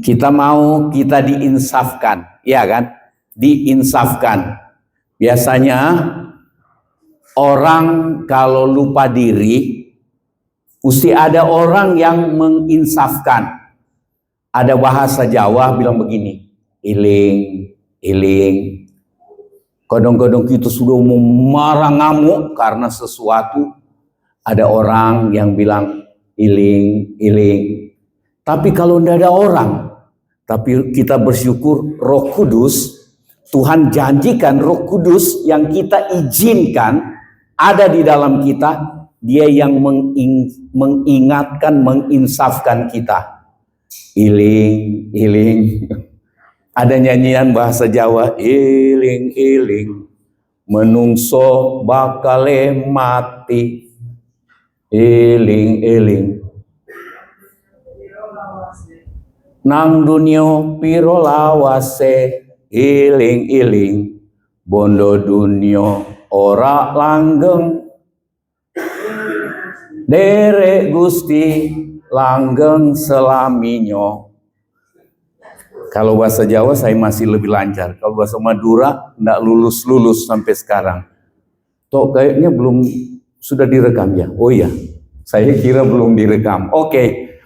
kita diinsafkan, ya kan? Diinsafkan. Biasanya orang kalau lupa diri, mesti ada orang yang menginsafkan. Ada bahasa Jawa bilang begini, iling, iling. Kadang-kadang kita sudah mau marah ngamuk karena sesuatu, ada orang yang bilang iling, iling. Tapi kalau tidak ada orang, tapi kita bersyukur Roh Kudus, Tuhan janjikan Roh Kudus yang kita izinkan ada di dalam kita, Dia yang mengingatkan, menginsafkan kita. Iling, iling. Ada nyanyian bahasa Jawa, iling, iling, menungso bakale mati. Iling, iling. Nang dunyo piro lawase, iling, iling, bondo dunyo ora langgeng. Derek Gusti langgeng selaminyo. Kalau bahasa Jawa saya masih lebih lancar. Kalau bahasa Madura enggak lulus-lulus sampai sekarang. Toh kayaknya belum sudah direkam ya. Oh iya, saya kira belum direkam. Oke.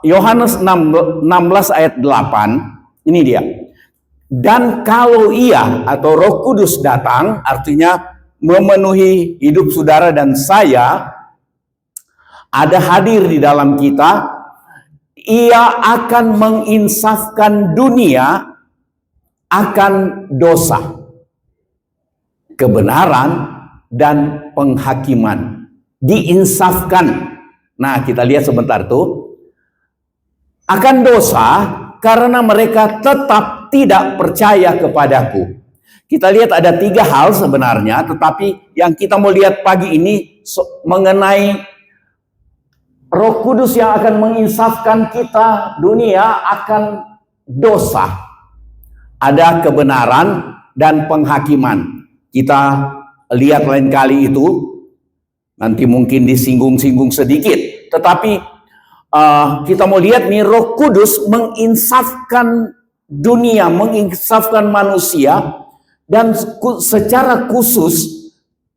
Yohanes 16 ayat 8. Ini dia. Dan kalau ia atau Roh Kudus datang, artinya memenuhi hidup saudara dan saya, ada hadir di dalam kita, Ia akan menginsafkan dunia akan dosa, kebenaran, dan penghakiman. Diinsafkan. Nah, kita lihat sebentar tuh. Akan dosa karena mereka tetap tidak percaya kepadaku. Kita lihat ada 3 hal sebenarnya, tetapi yang kita mau lihat pagi ini mengenai Roh Kudus yang akan menginsafkan kita dunia akan dosa. Ada kebenaran dan penghakiman. Kita lihat lain kali itu. Nanti mungkin disinggung-singgung sedikit. Tetapi kita mau lihat nih, Roh Kudus menginsafkan dunia, menginsafkan manusia. Dan secara khusus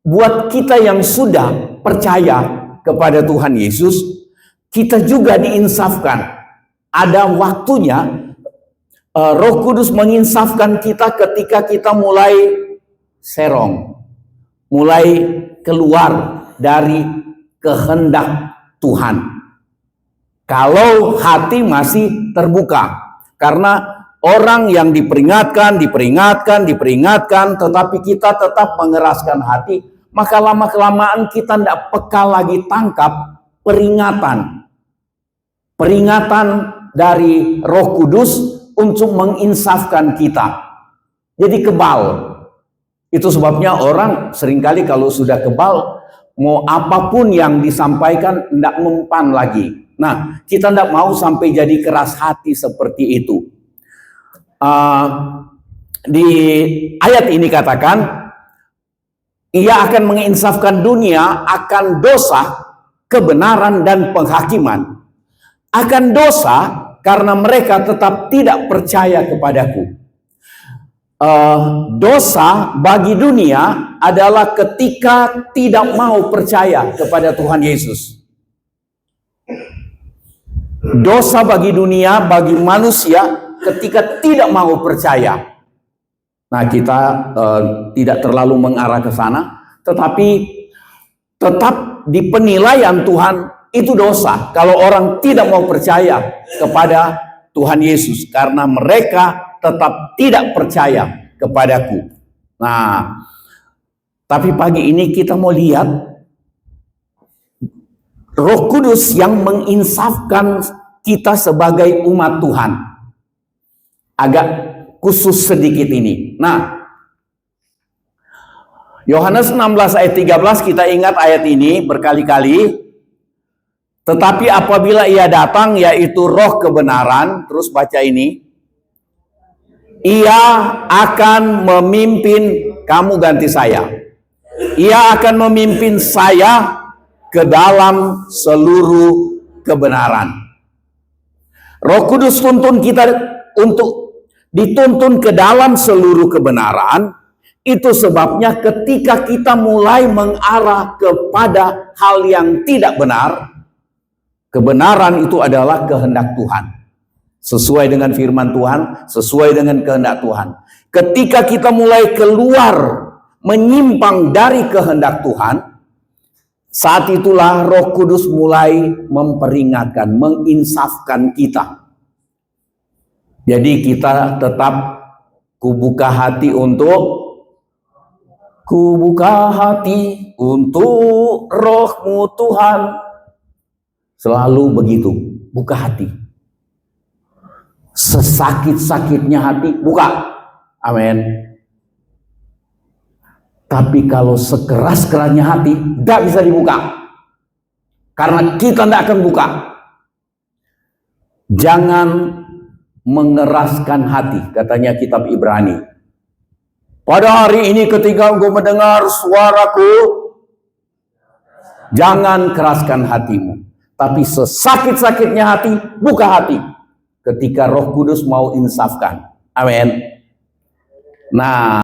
buat kita yang sudah percaya kepada Tuhan Yesus, kita juga diinsafkan. Ada waktunya Roh Kudus menginsafkan kita ketika kita mulai serong, mulai keluar dari kehendak Tuhan. Kalau hati masih terbuka, karena orang yang diperingatkan, tetapi kita tetap mengeraskan hati, maka lama-kelamaan kita tidak peka lagi tangkap peringatan. Peringatan dari Roh Kudus untuk menginsafkan kita. Jadi kebal. Itu sebabnya orang seringkali kalau sudah kebal, mau apapun yang disampaikan tidak mempan lagi. Nah, kita tidak mau sampai jadi keras hati seperti itu. Di ayat ini katakan, Ia akan menginsafkan dunia akan dosa, kebenaran, dan penghakiman. Akan dosa karena mereka tetap tidak percaya kepadaku. Dosa bagi dunia adalah ketika tidak mau percaya kepada Tuhan Yesus. Dosa bagi dunia, bagi manusia, ketika tidak mau percaya. Nah, kita tidak terlalu mengarah ke sana, tetapi tetap di penilaian Tuhan itu dosa kalau orang tidak mau percaya kepada Tuhan Yesus, karena mereka tetap tidak percaya kepadaku. Nah, tapi pagi ini kita mau lihat Roh Kudus yang menginsafkan kita sebagai umat Tuhan. Agak khusus sedikit ini. Nah, Yohanes 16 ayat 13, kita ingat ayat ini berkali-kali. Tetapi apabila Ia datang, yaitu Roh kebenaran, terus baca ini, Ia akan memimpin, kamu ganti saya. Ia akan memimpin saya ke dalam seluruh kebenaran. Roh Kudus tuntun kita untuk dituntun ke dalam seluruh kebenaran. Itu sebabnya ketika kita mulai mengarah kepada hal yang tidak benar, kebenaran itu adalah kehendak Tuhan. Sesuai dengan firman Tuhan, sesuai dengan kehendak Tuhan. Ketika kita mulai keluar, menyimpang dari kehendak Tuhan, saat itulah Roh Kudus mulai memperingatkan, menginsafkan kita. Jadi kita tetap kubuka hati untuk Roh-Mu Tuhan. Selalu begitu, buka hati. Sesakit-sakitnya hati, buka. Amin. Tapi kalau sekeras-kerasnya hati, tidak bisa dibuka. Karena kita tidak akan buka. Jangan mengeraskan hati, katanya kitab Ibrani. Pada hari ini ketika engkau mendengar suaraku, jangan keraskan hatimu. Tapi sesakit-sakitnya hati, buka hati. Ketika Roh Kudus mau insafkan. Amin. Nah,